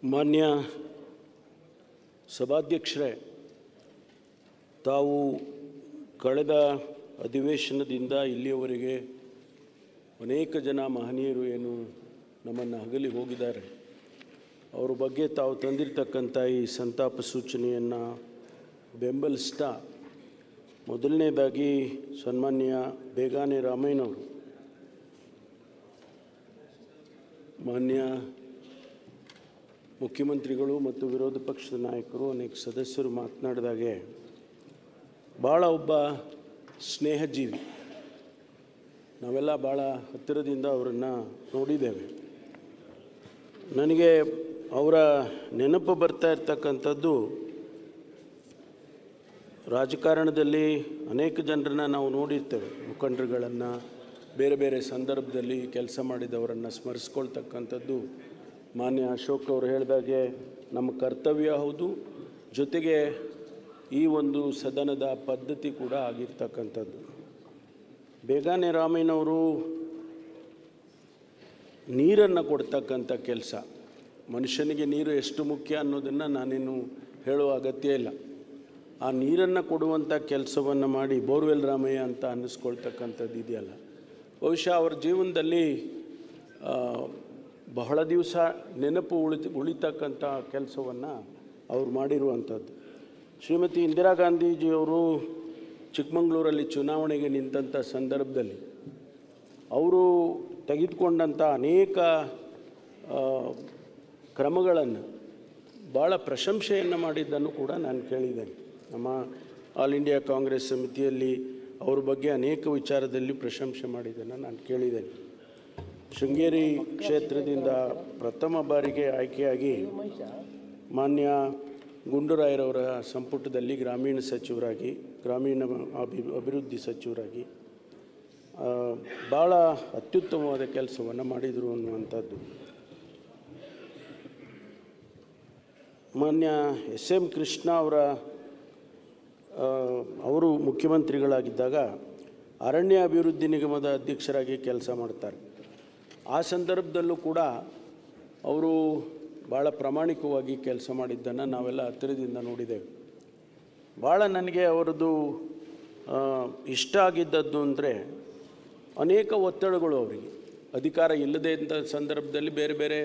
ಮಾನ್ಯ ಸಭಾಧ್ಯಕ್ಷರೇ, ತಾವು ಕಳೆದ ಅಧಿವೇಶನದಿಂದ ಇಲ್ಲಿಯವರೆಗೆ ಅನೇಕ ಜನ ಮಹನೀಯರು ಏನು ನಮ್ಮನ್ನು ಅಗಲಿ ಹೋಗಿದ್ದಾರೆ, ಅವರ ಬಗ್ಗೆ ತಾವು ತಂದಿರತಕ್ಕಂಥ ಈ ಸಂತಾಪ ಸೂಚನೆಯನ್ನು ಬೆಂಬಲಿಸ್ತಾ, ಮೊದಲನೇದಾಗಿ ಸನ್ಮಾನ್ಯ ಬೇಗಾನೆ ರಾಮಯ್ಯನವರು, ಮಾನ್ಯ ಮುಖ್ಯಮಂತ್ರಿಗಳು ಮತ್ತು ವಿರೋಧ ಪಕ್ಷದ ನಾಯಕರು, ಅನೇಕ ಸದಸ್ಯರು ಮಾತನಾಡಿದಾಗೆ ಭಾಳ ಒಬ್ಬ ಸ್ನೇಹಜೀವಿ, ನಾವೆಲ್ಲ ಭಾಳ ಹತ್ತಿರದಿಂದ ಅವರನ್ನು ನೋಡಿದ್ದೇವೆ. ನನಗೆ ಅವರ ನೆನಪು ಬರ್ತಾ ಇರ್ತಕ್ಕಂಥದ್ದು, ರಾಜಕಾರಣದಲ್ಲಿ ಅನೇಕ ಜನರನ್ನು ನಾವು ನೋಡಿರ್ತೇವೆ, ಮುಖಂಡರುಗಳನ್ನು, ಬೇರೆ ಬೇರೆ ಸಂದರ್ಭದಲ್ಲಿ ಕೆಲಸ ಮಾಡಿದವರನ್ನು ಸ್ಮರಿಸ್ಕೊಳ್ತಕ್ಕಂಥದ್ದು ಮಾನ್ಯ ಅಶೋಕ್ ಅವರು ಹೇಳಿದಾಗೆ ನಮ್ಮ ಕರ್ತವ್ಯ ಹೌದು, ಜೊತೆಗೆ ಈ ಒಂದು ಸದನದ ಪದ್ಧತಿ ಕೂಡ ಆಗಿರ್ತಕ್ಕಂಥದ್ದು. ಬೇಗಾನೆ ರಾಮಯ್ಯನವರು ನೀರನ್ನು ಕೊಡ್ತಕ್ಕಂಥ ಕೆಲಸ, ಮನುಷ್ಯನಿಗೆ ನೀರು ಎಷ್ಟು ಮುಖ್ಯ ಅನ್ನೋದನ್ನು ನಾನೇನು ಹೇಳುವ ಅಗತ್ಯ ಇಲ್ಲ. ಆ ನೀರನ್ನು ಕೊಡುವಂಥ ಕೆಲಸವನ್ನು ಮಾಡಿ ಬೋರ್ವೆಲ್ ರಾಮಯ್ಯ ಅಂತ ಅನ್ನಿಸ್ಕೊಳ್ತಕ್ಕಂಥದ್ದು ಇದೆಯಲ್ಲ, ಬಹುಶಃ ಅವ್ರ ಜೀವನದಲ್ಲಿ ಬಹಳ ದಿವಸ ನೆನಪು ಉಳಿತಕ್ಕಂಥ ಕೆಲಸವನ್ನು ಅವ್ರು ಮಾಡಿರುವಂಥದ್ದು. ಶ್ರೀಮತಿ ಇಂದಿರಾ ಗಾಂಧೀಜಿಯವರು ಚಿಕ್ಕಮಗಳೂರಲ್ಲಿ ಚುನಾವಣೆಗೆ ನಿಂತಂಥ ಸಂದರ್ಭದಲ್ಲಿ ಅವರು ತೆಗೆದುಕೊಂಡಂಥ ಅನೇಕ ಕ್ರಮಗಳನ್ನು ಭಾಳ ಪ್ರಶಂಸೆಯನ್ನು ಮಾಡಿದ್ದನ್ನು ಕೂಡ ನಾನು ಕೇಳಿದ್ದೇನೆ. ನಮ್ಮ ಆಲ್ ಇಂಡಿಯಾ ಕಾಂಗ್ರೆಸ್ ಸಮಿತಿಯಲ್ಲಿ ಅವ್ರ ಬಗ್ಗೆ ಅನೇಕ ವಿಚಾರದಲ್ಲಿ ಪ್ರಶಂಸೆ ಮಾಡಿದ್ದನ್ನು ನಾನು ಕೇಳಿದ್ದೇನೆ. ಶೃಂಗೇರಿ ಕ್ಷೇತ್ರದಿಂದ ಪ್ರಥಮ ಬಾರಿಗೆ ಆಯ್ಕೆಯಾಗಿ ಮಾನ್ಯ ಗುಂಡೂರಾಯರವರ ಸಂಪುಟದಲ್ಲಿ ಗ್ರಾಮೀಣ ಸಚಿವರಾಗಿ, ಗ್ರಾಮೀಣ ಅಭಿವೃದ್ಧಿ ಸಚಿವರಾಗಿ ಭಾಳ ಅತ್ಯುತ್ತಮವಾದ ಕೆಲಸವನ್ನು ಮಾಡಿದರು ಅನ್ನುವಂಥದ್ದು. ಮಾನ್ಯ SM ಕೃಷ್ಣ ಅವರು ಮುಖ್ಯಮಂತ್ರಿಗಳಾಗಿದ್ದಾಗ ಅರಣ್ಯ ಅಭಿವೃದ್ಧಿ ನಿಗಮದ ಅಧ್ಯಕ್ಷರಾಗಿ ಕೆಲಸ ಮಾಡ್ತಾರೆ. ಆ ಸಂದರ್ಭದಲ್ಲೂ ಕೂಡ ಅವರು ಭಾಳ ಪ್ರಾಮಾಣಿಕವಾಗಿ ಕೆಲಸ ಮಾಡಿದ್ದನ್ನು ನಾವೆಲ್ಲ ಹತ್ತಿರದಿಂದ ನೋಡಿದ್ದೇವೆ. ಭಾಳ ನನಗೆ ಅವರದ್ದು ಇಷ್ಟ ಆಗಿದ್ದದ್ದು ಅಂದರೆ, ಅನೇಕ ಒತ್ತಡಗಳು ಅವರಿಗೆ, ಅಧಿಕಾರ ಇಲ್ಲದೇ ಇದ್ದ ಸಂದರ್ಭದಲ್ಲಿ ಬೇರೆ ಬೇರೆ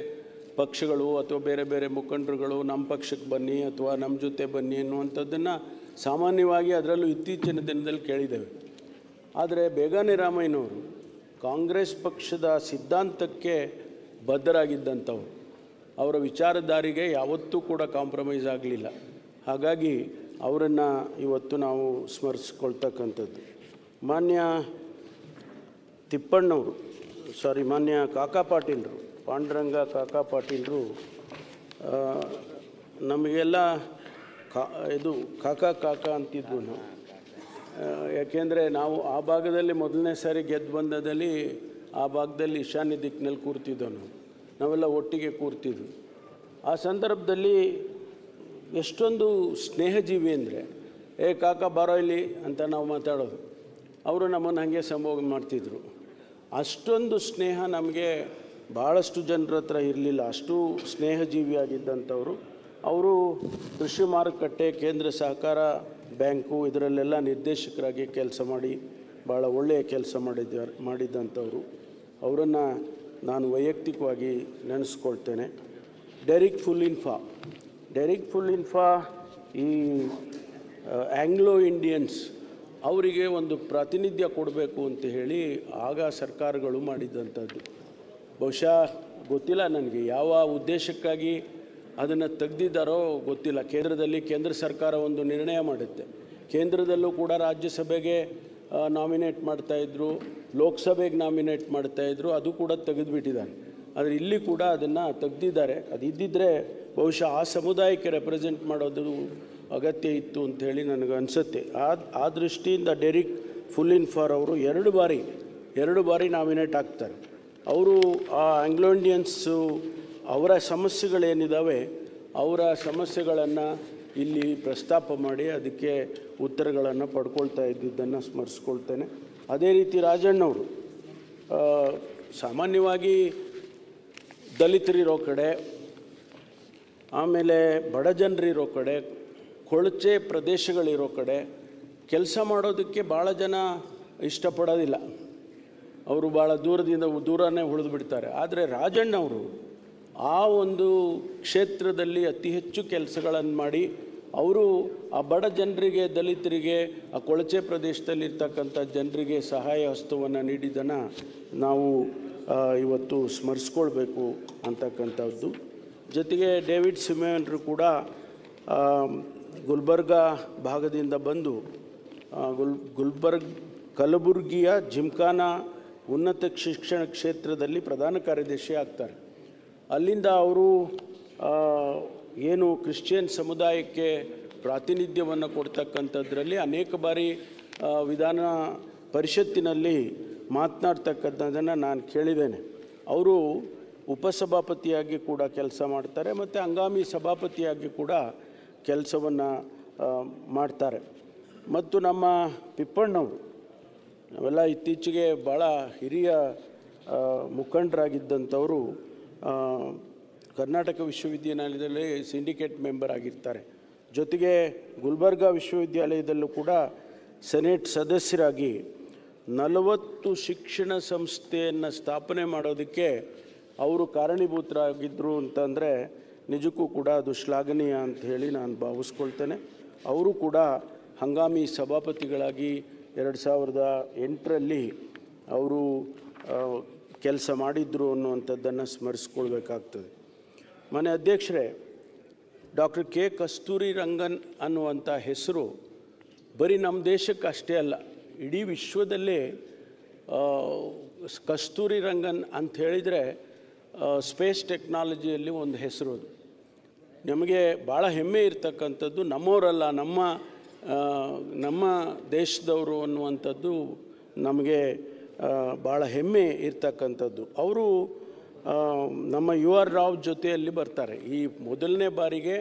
ಪಕ್ಷಗಳು ಅಥವಾ ಬೇರೆ ಬೇರೆ ಮುಖಂಡರುಗಳು ನಮ್ಮ ಪಕ್ಷಕ್ಕೆ ಬನ್ನಿ ಅಥವಾ ನಮ್ಮ ಜೊತೆ ಬನ್ನಿ ಅನ್ನುವಂಥದ್ದನ್ನು ಸಾಮಾನ್ಯವಾಗಿ, ಅದರಲ್ಲೂ ಇತ್ತೀಚಿನ ದಿನದಲ್ಲಿ ಕೇಳಿದ್ದೇವೆ. ಆದರೆ ಬೇಗಾನೆ ರಾಮಯ್ಯನವರು ಕಾಂಗ್ರೆಸ್ ಪಕ್ಷದ ಸಿದ್ಧಾಂತಕ್ಕೆ ಬದ್ಧರಾಗಿದ್ದಂಥವ್ರು, ಅವರ ವಿಚಾರಧಾರೆಗೆ ಯಾವತ್ತೂ ಕೂಡ ಕಾಂಪ್ರಮೈಸ್ ಆಗಲಿಲ್ಲ. ಹಾಗಾಗಿ ಅವರನ್ನು ಇವತ್ತು ನಾವು ಸ್ಮರಿಸ್ಕೊಳ್ತಕ್ಕಂಥದ್ದು. ಮಾನ್ಯ ಮಾನ್ಯ ಕಾಕಾ ಪಾಟೀಲರು, ಪಾಂಡುರಂಗ ಕಾಕಾ ಪಾಟೀಲರು ನಮಗೆಲ್ಲ ಇದು ಕಾಕಾ ಅಂತಿದ್ವು ನಾವು. ಯಾಕೆಂದರೆ ನಾವು ಆ ಭಾಗದಲ್ಲಿ ಮೊದಲನೇ ಸಾರಿ ಗೆದ್ದು ಬಂದದಲ್ಲಿ ಆ ಭಾಗದಲ್ಲಿ ಈಶಾನ್ಯ ದಿಕ್ಕಿನಲ್ಲಿ ಕೂರ್ತಿದ್ದವು, ನಾವೆಲ್ಲ ಒಟ್ಟಿಗೆ ಕೂರ್ತಿದ್ವಿ. ಆ ಸಂದರ್ಭದಲ್ಲಿ ಎಷ್ಟೊಂದು ಸ್ನೇಹಜೀವಿ ಅಂದರೆ, ಕಾಕಾ ಬಾರೋ ಇಲ್ಲಿ ಅಂತ ನಾವು ಮಾತಾಡೋದು, ಅವರು ನಮ್ಮನ್ನು ಹಾಗೆ ಸಂಭೋಗ ಮಾಡ್ತಿದ್ರು. ಅಷ್ಟೊಂದು ಸ್ನೇಹ ನಮಗೆ ಭಾಳಷ್ಟು ಜನರ ಹತ್ರ ಇರಲಿಲ್ಲ, ಅಷ್ಟು ಸ್ನೇಹಜೀವಿಯಾಗಿದ್ದಂಥವರು. ಅವರು ಕೃಷಿ ಮಾರುಕಟ್ಟೆ, ಕೇಂದ್ರ ಸಹಕಾರ ಬ್ಯಾಂಕು ಇದರಲ್ಲೆಲ್ಲ ನಿರ್ದೇಶಕರಾಗಿ ಕೆಲಸ ಮಾಡಿ ಭಾಳ ಒಳ್ಳೆಯ ಕೆಲಸ ಮಾಡಿದ್ದಂಥವರು. ಅವರನ್ನು ನಾನು ವೈಯಕ್ತಿಕವಾಗಿ ನೆನೆಸ್ಕೊಳ್ತೇನೆ. ಡೆರಿಕ್ ಫುಲ್ಲಿನ್ಫಾ ಈ ಆಂಗ್ಲೋ ಇಂಡಿಯನ್ಸ್ ಅವರಿಗೆ ಒಂದು ಪ್ರಾತಿನಿಧ್ಯ ಕೊಡಬೇಕು ಅಂತ ಹೇಳಿ ಆಗ ಸರ್ಕಾರಗಳು ಮಾಡಿದ್ದಂಥದ್ದು. ಬಹುಶಃ ಗೊತ್ತಿಲ್ಲ ನನಗೆ ಯಾವ ಉದ್ದೇಶಕ್ಕಾಗಿ ಅದನ್ನು ತೆಗೆದಿದ್ದಾರೋ ಗೊತ್ತಿಲ್ಲ. ಕೇಂದ್ರದಲ್ಲಿ ಕೇಂದ್ರ ಸರ್ಕಾರ ಒಂದು ನಿರ್ಣಯ ಮಾಡುತ್ತೆ, ಕೇಂದ್ರದಲ್ಲೂ ಕೂಡ ರಾಜ್ಯಸಭೆಗೆ ನಾಮಿನೇಟ್ ಮಾಡ್ತಾಯಿದ್ರು, ಲೋಕಸಭೆಗೆ ನಾಮಿನೇಟ್ ಮಾಡ್ತಾಯಿದ್ರು, ಅದು ಕೂಡ ತೆಗೆದುಬಿಟ್ಟಿದ್ದಾನೆ. ಆದರೆ ಇಲ್ಲಿ ಕೂಡ ಅದನ್ನು ತೆಗೆದಿದ್ದಾರೆ. ಅದು ಇದ್ದಿದ್ದರೆ ಬಹುಶಃ ಆ ಸಮುದಾಯಕ್ಕೆ ರೆಪ್ರೆಸೆಂಟ್ ಮಾಡೋದು ಅಗತ್ಯ ಇತ್ತು ಅಂಥೇಳಿ ನನಗೆ ಅನಿಸುತ್ತೆ. ಆ ದೃಷ್ಟಿಯಿಂದ ಡೆರಿಕ್ ಫುಲ್ಲಿನ್ಫಾ ಅವರು ಎರಡು ಬಾರಿ ನಾಮಿನೇಟ್ ಆಗ್ತಾರೆ. ಅವರು ಆ ಆಂಗ್ಲೋ ಇಂಡಿಯನ್ಸು ಅವರ ಸಮಸ್ಯೆಗಳೇನಿದ್ದಾವೆ, ಅವರ ಸಮಸ್ಯೆಗಳನ್ನು ಇಲ್ಲಿ ಪ್ರಸ್ತಾಪ ಮಾಡಿ ಅದಕ್ಕೆ ಉತ್ತರಗಳನ್ನು ಪಡ್ಕೊಳ್ತಾ ಇದ್ದಿದ್ದನ್ನು ಸ್ಮರಿಸ್ಕೊಳ್ತೇನೆ. ಅದೇ ರೀತಿ ರಾಜಣ್ಣವರು ಸಾಮಾನ್ಯವಾಗಿ ದಲಿತರಿರೋ ಕಡೆ ಆಮೇಲೆ ಬಡ ಜನರಿರೋ ಕಡೆ, ಕೊಳಚೆ ಪ್ರದೇಶಗಳಿರೋ ಕಡೆ ಕೆಲಸ ಮಾಡೋದಕ್ಕೆ ಭಾಳ ಜನ ಇಷ್ಟಪಡೋದಿಲ್ಲ. ಅವರು ಭಾಳ ದೂರನೇ ಉಳಿದು ಬಿಡ್ತಾರೆ. ಆದರೆ ರಾಜಣ್ಣವರು ಆ ಒಂದು ಕ್ಷೇತ್ರದಲ್ಲಿ ಅತಿ ಹೆಚ್ಚು ಕೆಲಸಗಳನ್ನು ಮಾಡಿ ಅವರು ಆ ಬಡ ಜನರಿಗೆ, ದಲಿತರಿಗೆ, ಆ ಕೊಳಚೆ ಪ್ರದೇಶದಲ್ಲಿರ್ತಕ್ಕಂಥ ಜನರಿಗೆ ಸಹಾಯ ಹಸ್ತವನ್ನು ನೀಡಿದ್ದನ್ನು ನಾವು ಇವತ್ತು ಸ್ಮರಿಸ್ಕೊಳ್ಬೇಕು ಅಂತಕ್ಕಂಥದ್ದು. ಜೊತೆಗೆ ಡೇವಿಡ್ ಸಿಮೆಯನ್ರು ಕೂಡ ಗುಲ್ಬರ್ಗಾ ಭಾಗದಿಂದ ಬಂದು ಕಲಬುರಗಿಯ ಜಿಮ್ಖಾನಾ ಉನ್ನತ ಶಿಕ್ಷಣ ಕ್ಷೇತ್ರದಲ್ಲಿ ಪ್ರಧಾನ ಕಾರ್ಯದರ್ಶಿ ಆಗ್ತಾರೆ. ಅಲ್ಲಿಂದ ಅವರು ಏನು ಕ್ರಿಶ್ಚಿಯನ್ ಸಮುದಾಯಕ್ಕೆ ಪ್ರಾತಿನಿಧ್ಯವನ್ನು ಕೊಡ್ತಕ್ಕಂಥದ್ರಲ್ಲಿ ಅನೇಕ ಬಾರಿ ವಿಧಾನ ಪರಿಷತ್ತಿನಲ್ಲಿ ಮಾತನಾಡ್ತಕ್ಕಂಥದ್ದನ್ನು ನಾನು ಕೇಳಿದ್ದೇನೆ. ಅವರು ಉಪಸಭಾಪತಿಯಾಗಿ ಕೂಡ ಕೆಲಸ ಮಾಡ್ತಾರೆ ಮತ್ತು ಹಂಗಾಮಿ ಸಭಾಪತಿಯಾಗಿ ಕೂಡ ಕೆಲಸವನ್ನು ಮಾಡ್ತಾರೆ. ಮತ್ತು ನಮ್ಮ ತಿಪ್ಪಣ್ಣವರು ನಾವೆಲ್ಲ ಇತ್ತೀಚೆಗೆ ಭಾಳ ಹಿರಿಯ ಮುಖಂಡರಾಗಿದ್ದಂಥವರು ಕರ್ನಾಟಕ ವಿಶ್ವವಿದ್ಯಾನಿಲಯದಲ್ಲಿ ಸಿಂಡಿಕೇಟ್ ಮೆಂಬರ್ ಆಗಿರ್ತಾರೆ. ಜೊತೆಗೆ ಗುಲ್ಬರ್ಗಾ ವಿಶ್ವವಿದ್ಯಾಲಯದಲ್ಲೂ ಕೂಡ ಸೆನೆಟ್ ಸದಸ್ಯರಾಗಿ 40 ಶಿಕ್ಷಣ ಸಂಸ್ಥೆಯನ್ನು ಸ್ಥಾಪನೆ ಮಾಡೋದಕ್ಕೆ ಅವರು ಕಾರಣೀಭೂತರಾಗಿದ್ದರು ಅಂತಂದರೆ ನಿಜಕ್ಕೂ ಕೂಡ ಅದು ಶ್ಲಾಘನೀಯ ಅಂತ ಹೇಳಿ ನಾನು ಭಾವಿಸ್ಕೊಳ್ತೇನೆ. ಅವರು ಕೂಡ ಹಂಗಾಮಿ ಸಭಾಪತಿಗಳಾಗಿ 2008ರಲ್ಲಿ ಅವರು ಕೆಲಸ ಮಾಡಿದ್ರು ಅನ್ನುವಂಥದ್ದನ್ನು ಸ್ಮರಿಸ್ಕೊಳ್ಬೇಕಾಗ್ತದೆ. ಮನೆ ಅಧ್ಯಕ್ಷರೇ, ಡಾಕ್ಟರ್ ಕೆ ಕಸ್ತೂರಿ ರಂಗನ್ ಅನ್ನುವಂಥ ಹೆಸರು ಬರೀ ನಮ್ಮ ದೇಶಕ್ಕೆ ಅಷ್ಟೇ ಅಲ್ಲ, ಇಡೀ ವಿಶ್ವದಲ್ಲೇ ಕಸ್ತೂರಿ ರಂಗನ್ ಅಂತ ಹೇಳಿದರೆ ಸ್ಪೇಸ್ ಟೆಕ್ನಾಲಜಿಯಲ್ಲಿ ಒಂದು ಹೆಸರು. ಅದು ನಮಗೆ ಭಾಳ ಹೆಮ್ಮೆ ಇರ್ತಕ್ಕಂಥದ್ದು. ನಮ್ಮವರಲ್ಲ, ನಮ್ಮ ದೇಶದವರು ಅನ್ನುವಂಥದ್ದು ನಮಗೆ ಭಾಳ ಹೆಮ್ಮೆ ಇರ್ತಕ್ಕಂಥದ್ದು. ಅವರು ನಮ್ಮ ಯು ಆರ್ ರಾವ್ ಜೊತೆಯಲ್ಲಿ ಬರ್ತಾರೆ. ಈ ಮೊದಲನೇ ಬಾರಿಗೆ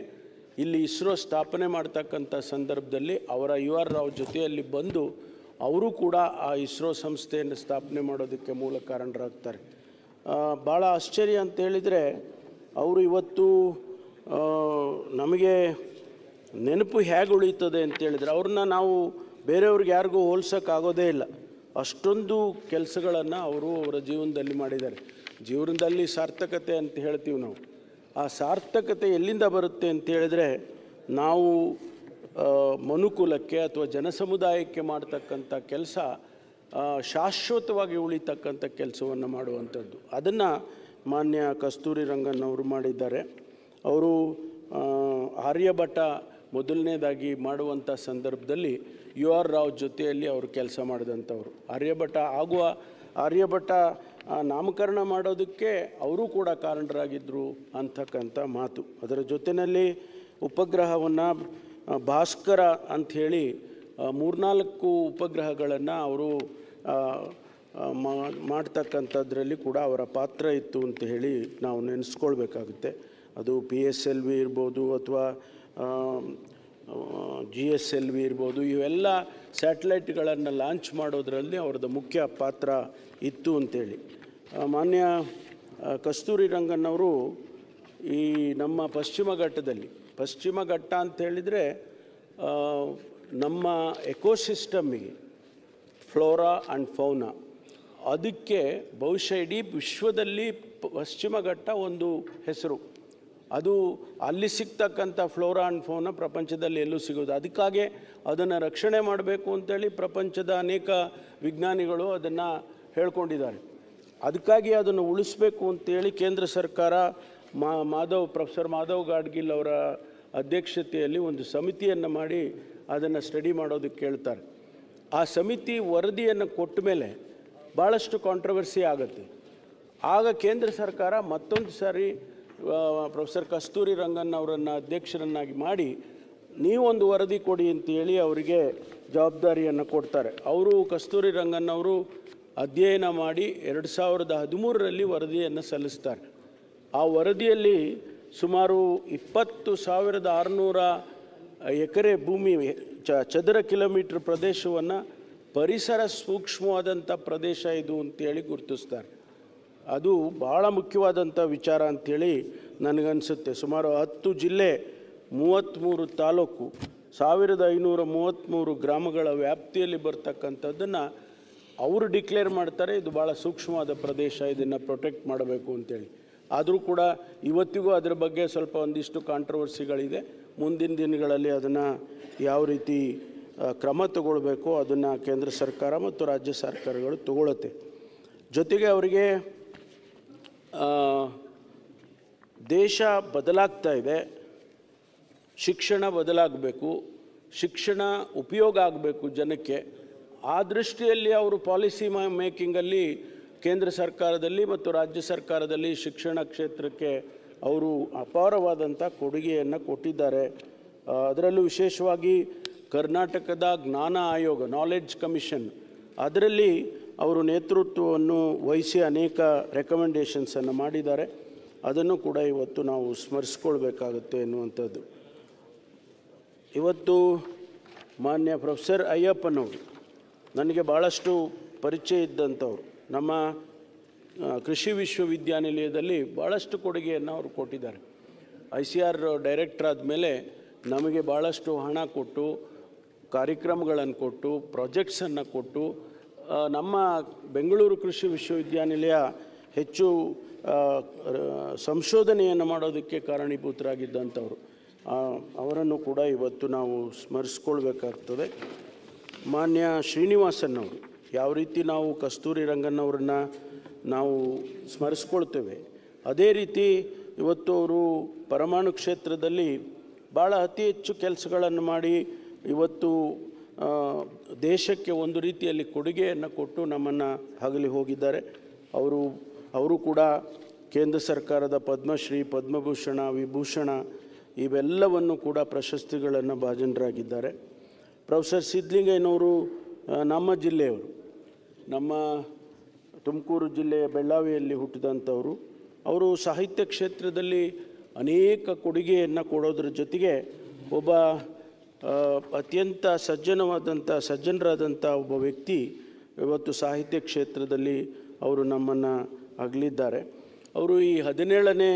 ಇಲ್ಲಿ ಇಸ್ರೋ ಸ್ಥಾಪನೆ ಮಾಡ್ತಕ್ಕಂಥ ಸಂದರ್ಭದಲ್ಲಿ ಅವರ ಯು ಆರ್ ರಾವ್ ಜೊತೆಯಲ್ಲಿ ಬಂದು ಅವರು ಕೂಡ ಆ ಇಸ್ರೋ ಸಂಸ್ಥೆಯನ್ನು ಸ್ಥಾಪನೆ ಮಾಡೋದಕ್ಕೆ ಮೂಲ ಕಾರಣರಾಗ್ತಾರೆ. ಭಾಳ ಆಶ್ಚರ್ಯ ಅಂತ ಹೇಳಿದರೆ ಅವರು ಇವತ್ತು ನಮಗೆ ನೆನಪು ಹೇಗೆ ಉಳೀತದೆ ಅಂತೇಳಿದರೆ ಅವ್ರನ್ನ ನಾವು ಬೇರೆಯವ್ರಿಗೆ ಯಾರಿಗೂ ಹೋಲ್ಸೋಕ್ಕಾಗೋದೇ ಇಲ್ಲ. ಅಷ್ಟೊಂದು ಕೆಲಸಗಳನ್ನು ಅವರು ಅವರ ಜೀವನದಲ್ಲಿ ಮಾಡಿದ್ದಾರೆ. ಜೀವನದಲ್ಲಿ ಸಾರ್ಥಕತೆ ಅಂತ ಹೇಳ್ತೀವಿ ನಾವು. ಆ ಸಾರ್ಥಕತೆ ಎಲ್ಲಿಂದ ಬರುತ್ತೆ ಅಂತ ಹೇಳಿದರೆ ನಾವು ಮನುಕುಲಕ್ಕೆ ಅಥವಾ ಜನಸಮುದಾಯಕ್ಕೆ ಮಾಡ್ತಕ್ಕಂಥ ಕೆಲಸ ಶಾಶ್ವತವಾಗಿ ಉಳಿತಕ್ಕಂಥ ಕೆಲಸವನ್ನು ಮಾಡುವಂಥದ್ದು. ಅದನ್ನು ಮಾನ್ಯ ಕಸ್ತೂರಿ ರಂಗನ್ ಅವರು ಮಾಡಿದ್ದಾರೆ. ಅವರು ಆರ್ಯಭಟ ಮೊದಲನೇದಾಗಿ ಮಾಡುವಂಥ ಸಂದರ್ಭದಲ್ಲಿ ಯು ಆರ್ ರಾವ್ ಜೊತೆಯಲ್ಲಿ ಅವರು ಕೆಲಸ ಮಾಡಿದಂಥವ್ರು. ಆರ್ಯಭಟ ನಾಮಕರಣ ಮಾಡೋದಕ್ಕೆ ಅವರು ಕೂಡ ಕಾರಣರಾಗಿದ್ದರು ಅಂತಕ್ಕಂಥ ಮಾತು. ಅದರ ಜೊತೆಯಲ್ಲಿ ಉಪಗ್ರಹವನ್ನು ಭಾಸ್ಕರ ಅಂಥೇಳಿ 3-4 ಉಪಗ್ರಹಗಳನ್ನು ಅವರು ಮಾಡ್ತಕ್ಕಂಥದ್ರಲ್ಲಿ ಕೂಡ ಅವರ ಪಾತ್ರ ಇತ್ತು ಅಂತ ಹೇಳಿ ನಾವು ನೆನೆಸ್ಕೊಳ್ಬೇಕಾಗುತ್ತೆ. ಅದು PSLV ಇರ್ಬೋದು ಅಥವಾ GSLV ಇರ್ಬೋದು, ಇವೆಲ್ಲ ಸ್ಯಾಟಲೈಟ್ಗಳನ್ನು ಲಾಂಚ್ ಮಾಡೋದರಲ್ಲಿ ಅವ್ರದ್ದು ಮುಖ್ಯ ಪಾತ್ರ ಇತ್ತು ಅಂತೇಳಿ. ಮಾನ್ಯ ಕಸ್ತೂರಿ ರಂಗನ್ ಅವರು ಈ ನಮ್ಮ ಪಶ್ಚಿಮ ಘಟ್ಟ ಅಂತ ಹೇಳಿದರೆ ನಮ್ಮ ಎಕೋಸಿಸ್ಟಮ್ಮಿಗೆ ಫ್ಲೋರಾ ಆ್ಯಂಡ್ ಫೌನಾ ಅದಕ್ಕೆ ಬಹುಶಃ ಇಡೀ ವಿಶ್ವದಲ್ಲಿ ಪಶ್ಚಿಮ ಘಟ್ಟ ಒಂದು ಹೆಸರು. ಅದು ಅಲ್ಲಿ ಸಿಗ್ತಕ್ಕಂಥ ಫ್ಲೋರಾ ಆ್ಯಂಡ್ ಫೌನಾ ಪ್ರಪಂಚದಲ್ಲಿ ಎಲ್ಲೂ ಸಿಗೋದು. ಅದಕ್ಕಾಗಿ ಅದನ್ನು ರಕ್ಷಣೆ ಮಾಡಬೇಕು ಅಂತೇಳಿ ಪ್ರಪಂಚದ ಅನೇಕ ವಿಜ್ಞಾನಿಗಳು ಅದನ್ನು ಹೇಳ್ಕೊಂಡಿದ್ದಾರೆ. ಅದಕ್ಕಾಗಿ ಅದನ್ನು ಉಳಿಸ್ಬೇಕು ಅಂತೇಳಿ ಕೇಂದ್ರ ಸರ್ಕಾರ ಪ್ರೊಫೆಸರ್ ಮಾಧವ್ ಗಾಡ್ಗಿಲ್ ಅವರ ಅಧ್ಯಕ್ಷತೆಯಲ್ಲಿ ಒಂದು ಸಮಿತಿಯನ್ನು ಮಾಡಿ ಅದನ್ನು ಸ್ಟಡಿ ಮಾಡೋದಕ್ಕೆ ಕೇಳ್ತಾರೆ. ಆ ಸಮಿತಿ ವರದಿಯನ್ನು ಕೊಟ್ಟ ಮೇಲೆ ಭಾಳಷ್ಟು ಕಾಂಟ್ರವರ್ಸಿ ಆಗುತ್ತೆ. ಆಗ ಕೇಂದ್ರ ಸರ್ಕಾರ ಮತ್ತೊಂದು ಸಾರಿ ಪ್ರೊಫೆಸರ್ ಕಸ್ತೂರಿ ರಂಗನ್ ಅವರನ್ನು ಅಧ್ಯಕ್ಷರನ್ನಾಗಿ ಮಾಡಿ ನೀವೊಂದು ವರದಿ ಕೊಡಿ ಅಂತೇಳಿ ಅವರಿಗೆ ಜವಾಬ್ದಾರಿಯನ್ನು ಕೊಡ್ತಾರೆ. ಅವರು ಕಸ್ತೂರಿ ರಂಗನ್ ಅವರು ಅಧ್ಯಯನ ಮಾಡಿ 2013ರಲ್ಲಿ ವರದಿಯನ್ನು ಸಲ್ಲಿಸ್ತಾರೆ. ಆ ವರದಿಯಲ್ಲಿ ಸುಮಾರು 20,600 ಎಕರೆ ಭೂಮಿ ಚದರ ಕಿಲೋಮೀಟ್ರ್ ಪ್ರದೇಶವನ್ನು ಪರಿಸರ ಸೂಕ್ಷ್ಮವಾದಂಥ ಪ್ರದೇಶ ಇದು ಅಂತೇಳಿ ಗುರುತಿಸ್ತಾರೆ. ಅದು ಭಾಳ ಮುಖ್ಯವಾದಂಥ ವಿಚಾರ ಅಂಥೇಳಿ ನನಗನ್ಸುತ್ತೆ. ಸುಮಾರು 10 ಜಿಲ್ಲೆ, 33 ತಾಲೂಕು, 1533 ಗ್ರಾಮಗಳ ವ್ಯಾಪ್ತಿಯಲ್ಲಿ ಬರ್ತಕ್ಕಂಥದ್ದನ್ನು ಅವರು ಡಿಕ್ಲೇರ್ ಮಾಡ್ತಾರೆ. ಇದು ಭಾಳ ಸೂಕ್ಷ್ಮವಾದ ಪ್ರದೇಶ, ಇದನ್ನು ಪ್ರೊಟೆಕ್ಟ್ ಮಾಡಬೇಕು ಅಂತೇಳಿ. ಆದರೂ ಕೂಡ ಇವತ್ತಿಗೂ ಅದರ ಬಗ್ಗೆ ಸ್ವಲ್ಪ ಒಂದಿಷ್ಟು ಕಾಂಟ್ರವರ್ಸಿಗಳಿದೆ. ಮುಂದಿನ ದಿನಗಳಲ್ಲಿ ಅದನ್ನು ಯಾವ ರೀತಿ ಕ್ರಮ ತಗೊಳ್ಬೇಕು ಅದನ್ನು ಕೇಂದ್ರ ಸರ್ಕಾರ ಮತ್ತು ರಾಜ್ಯ ಸರ್ಕಾರಗಳು ತಗೊಳುತ್ತೆ. ಜೊತೆಗೆ ಅವರಿಗೆ ದೇಶ ಬದಲಾಗ್ತಾ ಇದೆ, ಶಿಕ್ಷಣ ಬದಲಾಗಬೇಕು, ಶಿಕ್ಷಣ ಉಪಯೋಗ ಆಗಬೇಕು ಜನಕ್ಕೆ. ಆ ದೃಷ್ಟಿಯಲ್ಲಿ ಅವರು ಪಾಲಿಸಿ ಮೇಕಿಂಗಲ್ಲಿ ಕೇಂದ್ರ ಸರ್ಕಾರದಲ್ಲಿ ಮತ್ತು ರಾಜ್ಯ ಸರ್ಕಾರದಲ್ಲಿ ಶಿಕ್ಷಣ ಕ್ಷೇತ್ರಕ್ಕೆ ಅವರು ಅಪಾರವಾದಂಥ ಕೊಡುಗೆಯನ್ನು ಕೊಟ್ಟಿದ್ದಾರೆ. ಅದರಲ್ಲೂ ವಿಶೇಷವಾಗಿ ಕರ್ನಾಟಕದ ಜ್ಞಾನ ಆಯೋಗ, ನಾಲೆಡ್ಜ್ ಕಮಿಷನ್, ಅದರಲ್ಲಿ ಅವರು ನೇತೃತ್ವವನ್ನು ವಹಿಸಿ ಅನೇಕ ರೆಕಮೆಂಡೇಷನ್ಸನ್ನು ಮಾಡಿದ್ದಾರೆ. ಅದನ್ನು ಕೂಡ ಇವತ್ತು ನಾವು ಸ್ಮರಿಸ್ಕೊಳ್ಬೇಕಾಗುತ್ತೆ ಎನ್ನುವಂಥದ್ದು. ಇವತ್ತು ಮಾನ್ಯ ಪ್ರೊಫೆಸರ್ ಅಯ್ಯಪ್ಪನವರು ನನಗೆ ಭಾಳಷ್ಟು ಪರಿಚಯ ಇದ್ದಂಥವ್ರು. ನಮ್ಮ ಕೃಷಿ ವಿಶ್ವವಿದ್ಯಾನಿಲಯದಲ್ಲಿ ಭಾಳಷ್ಟು ಕೊಡುಗೆಯನ್ನು ಅವರು ಕೊಟ್ಟಿದ್ದಾರೆ. ICR ಡೈರೆಕ್ಟರ್ ಆದಮೇಲೆ ನಮಗೆ ಭಾಳಷ್ಟು ಹಣ ಕೊಟ್ಟು, ಕಾರ್ಯಕ್ರಮಗಳನ್ನು ಕೊಟ್ಟು, ಪ್ರಾಜೆಕ್ಟ್ಸನ್ನು ಕೊಟ್ಟು, ನಮ್ಮ ಬೆಂಗಳೂರು ಕೃಷಿ ವಿಶ್ವವಿದ್ಯಾನಿಲಯ ಹೆಚ್ಚು ಸಂಶೋಧನೆಯನ್ನು ಮಾಡೋದಕ್ಕೆ ಕಾರಣೀಭೂತರಾಗಿದ್ದಂಥವ್ರು. ಅವರನ್ನು ಕೂಡ ಇವತ್ತು ನಾವು ಸ್ಮರಿಸ್ಕೊಳ್ಬೇಕಾಗ್ತದೆ. ಮಾನ್ಯ ಶ್ರೀನಿವಾಸನ್ ಅವರು, ಯಾವ ರೀತಿ ನಾವು ಕಸ್ತೂರಿ ರಂಗನ್ನವ್ರನ್ನ ನಾವು ಸ್ಮರಿಸ್ಕೊಳ್ತೇವೆ, ಅದೇ ರೀತಿ ಇವತ್ತು ಅವರು ಪರಮಾಣು ಕ್ಷೇತ್ರದಲ್ಲಿ ಭಾಳ ಅತಿ ಹೆಚ್ಚು ಕೆಲಸಗಳನ್ನು ಮಾಡಿ ಇವತ್ತು ದೇಶಕ್ಕೆ ಒಂದು ರೀತಿಯಲ್ಲಿ ಕೊಡುಗೆಯನ್ನು ಕೊಟ್ಟು ನಮ್ಮನ್ನು ಅಗಲಿ ಹೋಗಿದ್ದಾರೆ. ಅವರು ಕೂಡ ಕೇಂದ್ರ ಸರ್ಕಾರದ ಪದ್ಮಶ್ರೀ, ಪದ್ಮಭೂಷಣ, ವಿಭೂಷಣ ಇವೆಲ್ಲವನ್ನು ಕೂಡ ಪ್ರಶಸ್ತಿಗಳನ್ನು ಭಾಜನರಾಗಿದ್ದಾರೆ. ಪ್ರೊಫೆಸರ್ ಸಿದ್ಧಲಿಂಗಯ್ಯನವರು ನಮ್ಮ ಜಿಲ್ಲೆಯವರು, ನಮ್ಮ ತುಮಕೂರು ಜಿಲ್ಲೆಯ ಬೆಳ್ಳಾವಿಯಲ್ಲಿ ಹುಟ್ಟಿದಂಥವರು. ಅವರು ಸಾಹಿತ್ಯ ಕ್ಷೇತ್ರದಲ್ಲಿ ಅನೇಕ ಕೊಡುಗೆಯನ್ನು ಕೊಡೋದ್ರ ಜೊತೆಗೆ ಒಬ್ಬ ಅತ್ಯಂತ ಸಜ್ಜನರಾದಂಥ ಒಬ್ಬ ವ್ಯಕ್ತಿ ಇವತ್ತು ಸಾಹಿತ್ಯ ಕ್ಷೇತ್ರದಲ್ಲಿ ಅವರು ನಮ್ಮನ್ನು ಅಗಲಿದ್ದಾರೆ. ಅವರು ಈ 17ನೇ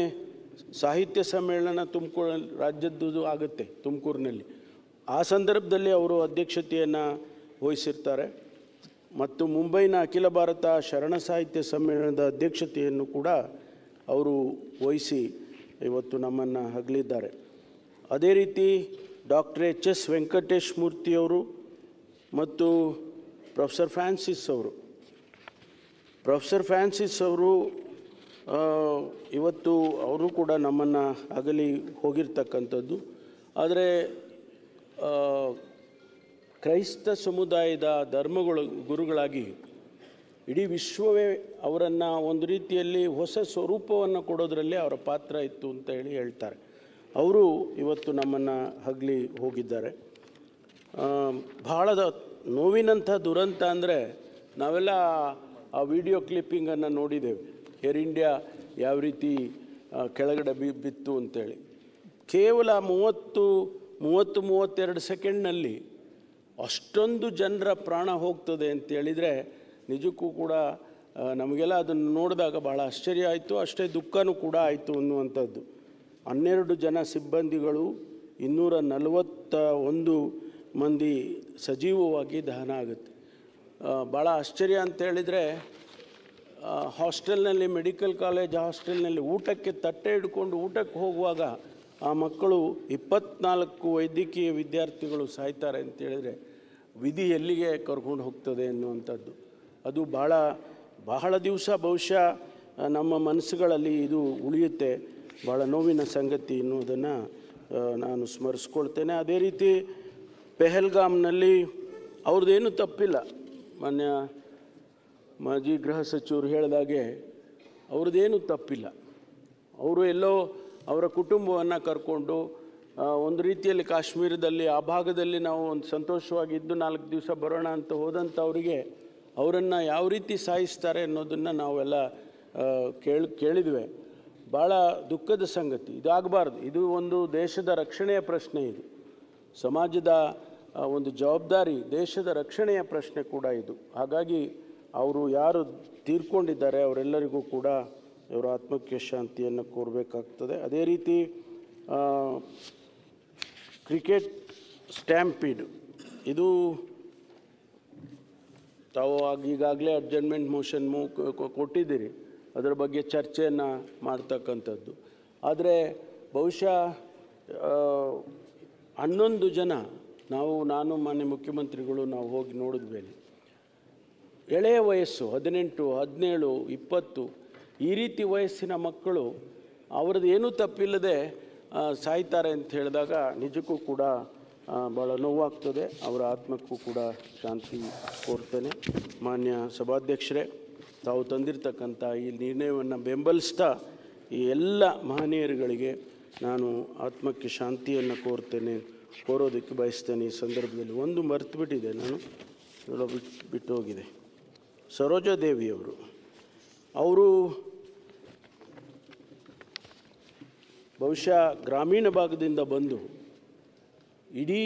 ಸಾಹಿತ್ಯ ಸಮ್ಮೇಳನ ತುಮಕೂರು ರಾಜ್ಯದ್ದು ಆಗುತ್ತೆ ತುಮಕೂರಿನಲ್ಲಿ. ಆ ಸಂದರ್ಭದಲ್ಲಿ ಅವರು ಅಧ್ಯಕ್ಷತೆಯನ್ನು ವಹಿಸಿರ್ತಾರೆ ಮತ್ತು ಮುಂಬೈನ ಅಖಿಲ ಭಾರತ ಶರಣ ಸಾಹಿತ್ಯ ಸಮ್ಮೇಳನದ ಅಧ್ಯಕ್ಷತೆಯನ್ನು ಕೂಡ ಅವರು ವಹಿಸಿ ಇವತ್ತು ನಮ್ಮನ್ನು ಅಗಲಿದ್ದಾರೆ. ಅದೇ ರೀತಿ ಡಾಕ್ಟರ್ HS ವೆಂಕಟೇಶ್ ಮೂರ್ತಿಯವರು ಮತ್ತು ಪ್ರೊಫೆಸರ್ ಫ್ರಾನ್ಸಿಸ್ ಅವರು ಇವತ್ತು ಅವರು ಕೂಡ ನಮ್ಮನ್ನು ಅಗಲಿ ಹೋಗಿರ್ತಕ್ಕಂಥದ್ದು. ಆದರೆ ಕ್ರೈಸ್ತ ಸಮುದಾಯದ ಗುರುಗಳಾಗಿ ಇಡೀ ವಿಶ್ವವೇ ಅವರನ್ನು ಒಂದು ರೀತಿಯಲ್ಲಿ ಹೊಸ ಸ್ವರೂಪವನ್ನು ಕೊಡೋದರಲ್ಲಿ ಅವರ ಪಾತ್ರ ಇತ್ತು ಅಂತ ಹೇಳ್ತಾರೆ. ಅವರು ಇವತ್ತು ನಮ್ಮನ್ನು ಅಗಲಿ ಹೋಗಿದ್ದಾರೆ. ಭಾಳ ನೋವಿನಂಥ ದುರಂತ ಅಂದರೆ ನಾವೆಲ್ಲ ಆ ವಿಡಿಯೋ ಕ್ಲಿಪ್ಪಿಂಗನ್ನು ನೋಡಿದ್ದೇವೆ. ಏರ್ ಇಂಡಿಯಾ ಯಾವ ರೀತಿ ಕೆಳಗಡೆ ಬಿತ್ತು ಅಂತೇಳಿ. ಕೇವಲ 30-32 ಸೆಕೆಂಡ್ನಲ್ಲಿ ಅಷ್ಟೊಂದು ಜನರ ಪ್ರಾಣ ಹೋಗ್ತದೆ ಅಂತೇಳಿದರೆ ನಿಜಕ್ಕೂ ಕೂಡ ನಮಗೆಲ್ಲ ಅದನ್ನು ನೋಡಿದಾಗ ಭಾಳ ಆಶ್ಚರ್ಯ ಆಯಿತು, ಅಷ್ಟೇ ದುಃಖನೂ ಕೂಡ ಆಯಿತು ಅನ್ನುವಂಥದ್ದು. 12 ಜನ ಸಿಬ್ಬಂದಿಗಳು, 241 ಮಂದಿ ಸಜೀವವಾಗಿ ದಹನ ಆಗುತ್ತೆ. ಭಾಳ ಆಶ್ಚರ್ಯ ಅಂತೇಳಿದರೆ ಹಾಸ್ಟೆಲ್ನಲ್ಲಿ, ಮೆಡಿಕಲ್ ಕಾಲೇಜ್ ಹಾಸ್ಟೆಲ್ನಲ್ಲಿ ಊಟಕ್ಕೆ ತಟ್ಟೆ ಹಿಡ್ಕೊಂಡು ಊಟಕ್ಕೆ ಹೋಗುವಾಗ ಆ ಮಕ್ಕಳು 24 ವೈದ್ಯಕೀಯ ವಿದ್ಯಾರ್ಥಿಗಳು ಸಾಯ್ತಾರೆ ಅಂತೇಳಿದರೆ ವಿಧಿ ಎಲ್ಲಿಗೆ ಕರ್ಕೊಂಡು ಹೋಗ್ತದೆ ಅನ್ನುವಂಥದ್ದು. ಅದು ಬಹಳ ದಿವಸ ಬಹುಶಃ ನಮ್ಮ ಮನಸ್ಸುಗಳಲ್ಲಿ ಇದು ಉಳಿಯುತ್ತೆ. ಭಾಳ ನೋವಿನ ಸಂಗತಿ ಎನ್ನುವುದನ್ನು ನಾನು ಸ್ಮರಿಸ್ಕೊಳ್ತೇನೆ. ಅದೇ ರೀತಿ ಪೆಹಲ್ಗಾಮ್ನಲ್ಲಿ ಅವ್ರದ್ದೇನೂ ತಪ್ಪಿಲ್ಲ. ಮಾಜಿ ಗೃಹ ಸಚಿವರು ಹೇಳಿದಾಗೆ ಅವ್ರದ್ದೇನೂ ತಪ್ಪಿಲ್ಲ. ಅವರು ಎಲ್ಲೋ ಅವರ ಕುಟುಂಬವನ್ನು ಕರ್ಕೊಂಡು ಒಂದು ರೀತಿಯಲ್ಲಿ ಕಾಶ್ಮೀರದಲ್ಲಿ ಆ ಭಾಗದಲ್ಲಿ ನಾವು ಒಂದು ಸಂತೋಷವಾಗಿದ್ದು 4 ದಿವಸ ಬರೋಣ ಅಂತ ಹೋದಂಥವರಿಗೆ ಅವರನ್ನು ಯಾವ ರೀತಿ ಸಾಯಿಸ್ತಾರೆ ಅನ್ನೋದನ್ನು ನಾವೆಲ್ಲ ಕೇಳಿದ್ವಿ. ಭಾಳ ದುಃಖದ ಸಂಗತಿ. ಇದಾಗಬಾರ್ದು. ಇದು ಒಂದು ದೇಶದ ರಕ್ಷಣೆಯ ಪ್ರಶ್ನೆ, ಇದು ಸಮಾಜದ ಒಂದು ಜವಾಬ್ದಾರಿ, ದೇಶದ ರಕ್ಷಣೆಯ ಪ್ರಶ್ನೆ ಕೂಡ ಇದು. ಹಾಗಾಗಿ ಅವರು ಯಾರು ತೀರ್ಕೊಂಡಿದ್ದಾರೆ ಅವರೆಲ್ಲರಿಗೂ ಕೂಡ ಇವರ ಆತ್ಮಕ್ಕೆ ಶಾಂತಿಯನ್ನು ಕೋರಬೇಕಾಗ್ತದೆ. ಅದೇ ರೀತಿ ಕ್ರಿಕೆಟ್ ಸ್ಟ್ಯಾಂಪೀಡ್ ಇದು ತಾವು ಈಗಾಗಲೇ ಅಡ್ಜರ್ನ್ಮೆಂಟ್ ಮೋಷನ್ ಕೊಟ್ಟಿದ್ದೀರಿ, ಅದರ ಬಗ್ಗೆ ಚರ್ಚೆಯನ್ನು ಮಾಡ್ತಕ್ಕಂಥದ್ದು. ಆದರೆ ಬಹುಶಃ 11 ಜನ ನಾನು ಮಾನ್ಯ ಮುಖ್ಯಮಂತ್ರಿಗಳು ನಾವು ಹೋಗಿ ನೋಡಿದ್ವಿ. ಎಳೆಯ ವಯಸ್ಸು 18, 17, 20 ಈ ರೀತಿ ವಯಸ್ಸಿನ ಮಕ್ಕಳು ಅವ್ರದ್ದು ಏನೂ ತಪ್ಪಿಲ್ಲದೆ ಸಾಯ್ತಾರೆ ಅಂತ ಹೇಳಿದಾಗ ನಿಜಕ್ಕೂ ಕೂಡ ಭಾಳ ನೋವಾಗ್ತದೆ. ಅವರ ಆತ್ಮಕ್ಕೂ ಕೂಡ ಶಾಂತಿ ಕೋರ್ತೇನೆ. ಮಾನ್ಯ ಸಭಾಧ್ಯಕ್ಷರೇ, ತಾವು ತಂದಿರತಕ್ಕಂಥ ಈ ನಿರ್ಣಯವನ್ನು ಬೆಂಬಲಿಸ್ತಾ ಈ ಎಲ್ಲ ಮಹನೀಯರುಗಳಿಗೆ ನಾನು ಆತ್ಮಕ್ಕೆ ಶಾಂತಿಯನ್ನು ಕೋರೋದಕ್ಕೆ ಬಯಸ್ತೇನೆ. ಈ ಸಂದರ್ಭದಲ್ಲಿ ಒಂದು ಮರೆತುಬಿಟ್ಟಿದೆ, ನಾನು ಬಿಟ್ಟು ಹೋಗಿದೆ. ಸರೋಜಾದೇವಿಯವರು ಬಹುಶಃ ಗ್ರಾಮೀಣ ಭಾಗದಿಂದ ಬಂದು ಇಡೀ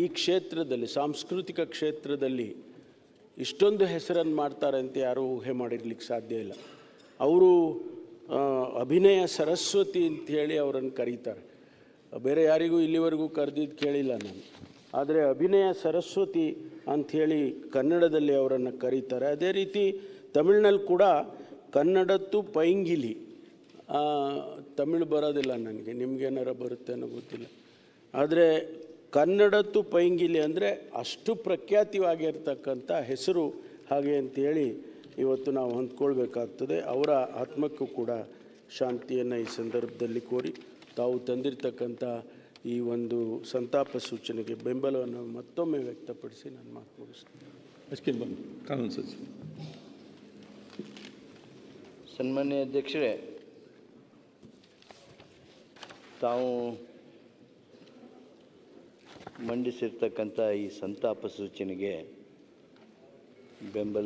ಈ ಕ್ಷೇತ್ರದಲ್ಲಿ, ಸಾಂಸ್ಕೃತಿಕ ಕ್ಷೇತ್ರದಲ್ಲಿ ಇಷ್ಟೊಂದು ಹೆಸರನ್ನು ಮಾಡ್ತಾರೆ ಅಂತ ಯಾರೂ ಊಹೆ ಮಾಡಿರ್ಲಿಕ್ಕೆ ಸಾಧ್ಯ ಇಲ್ಲ. ಅವರು ಅಭಿನಯ ಸರಸ್ವತಿ ಅಂಥೇಳಿ ಅವರನ್ನು ಕರೀತಾರೆ. ಬೇರೆ ಯಾರಿಗೂ ಇಲ್ಲಿವರೆಗೂ ಕರೆದಿದ್ದು ಕೇಳಿಲ್ಲ ನಾನು. ಆದರೆ ಅಭಿನಯ ಸರಸ್ವತಿ ಅಂಥೇಳಿ ಕನ್ನಡದಲ್ಲಿ ಅವರನ್ನು ಕರೀತಾರೆ. ಅದೇ ರೀತಿ ತಮಿಳಿನಲ್ಲಿ ಕೂಡ ಕನ್ನಡತ್ತು ಪೈಂಗಿಲಿ, ತಮಿಳು ಬರೋದಿಲ್ಲ ನನಗೆ, ನಿಮಗೇನಾರ ಬರುತ್ತೆ ಅನ್ನೋ ಗೊತ್ತಿಲ್ಲ. ಆದರೆ ಕನ್ನಡತ್ತು ಪೈಂಗಿಲಿ ಅಂದರೆ ಅಷ್ಟು ಪ್ರಖ್ಯಾತಿವಾಗಿರ್ತಕ್ಕಂಥ ಹೆಸರು ಹಾಗೆ ಅಂಥೇಳಿ ಇವತ್ತು ನಾವು ಹೊಂದ್ಕೊಳ್ಬೇಕಾಗ್ತದೆ. ಅವರ ಆತ್ಮಕ್ಕೂ ಕೂಡ ಶಾಂತಿಯನ್ನು ಈ ಸಂದರ್ಭದಲ್ಲಿ ಕೋರಿ ತಾವು ತಂದಿರತಕ್ಕಂಥ ಈ ಒಂದು ಸಂತಾಪ ಸೂಚನೆಗೆ ಬೆಂಬಲವನ್ನು ಮತ್ತೊಮ್ಮೆ ವ್ಯಕ್ತಪಡಿಸಿ ನಾನು ಮಾತು ಮುಗಿಸ್ತೇನೆ. ಕಾನೂನು ಸಚಿವ. ಸನ್ಮಾನ್ಯ ಅಧ್ಯಕ್ಷರೇ, ತಾವು ಮಂಡಿಸಿರ್ತಕ್ಕಂಥ ಈ ಸಂತಾಪ ಸೂಚನೆಗೆ ಬೆಂಬಲ